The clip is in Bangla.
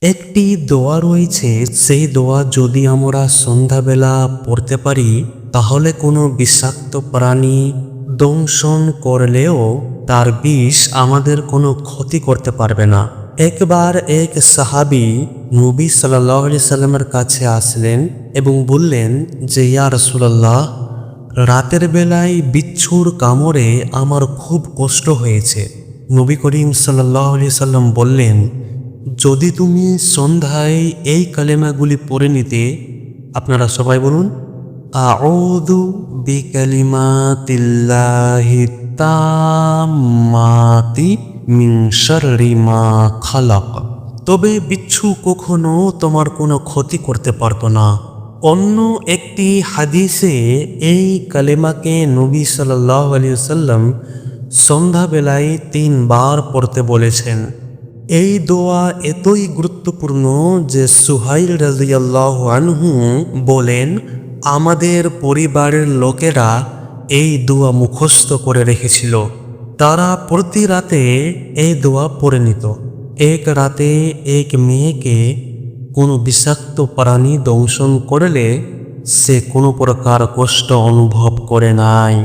একটি দোয়া রয়েছে, সেই দোয়া যদি আমরা সন্ধ্যাবেলা পড়তে পারি তাহলে কোনো বিষাক্ত প্রাণী দংশন করলেও তার বিষ আমাদের কোনো ক্ষতি করতে পারবে না। একবার এক সাহাবী নবী সাল্লাল্লাহু আলাইহি সাল্লামের কাছে আসলেন এবং বললেন যে, ইয়া রাসূলুল্লাহ, রাতের বেলায় বিচ্ছুর কামড়ে আমার খুব কষ্ট হয়েছে। নবী করিম সাল্লাল্লাহু আলাইহি সাল্লাম বললেন, যদি তুমি সন্ধ্যায় এই কালেমাগুলি পড়ে নিতে, আপনারা সবাই বলুন, আউযু বিকালিমাতিল্লাহি তাম্মাতি মিন শাররি মা খালাক, তবে বিচ্ছু কখনো তোমার কোনো ক্ষতি করতে পারতো না। অন্য একটি হাদিসে এই কালেমাকে নবী সাল্লাল্লাহু আলাইহি ওয়াসাল্লাম সন্ধ্যাবেলায় 3 বার পড়তে বলেছেন। এই দোয়া এতই গুরুত্বপূর্ণ যে সুহাইল রাদিয়াল্লাহু আনহু বলেন, আমাদের পরিবারের লোকেরা এই দোয়া মুখস্থ করে রেখেছিল। তারা প্রতি রাতে এই দোয়া পড়ে নিত। এক রাতে এক মেয়েকে কোনো বিষাক্ত প্রাণী দংশন করলে সে কোনো প্রকার কষ্ট অনুভব করে নাই।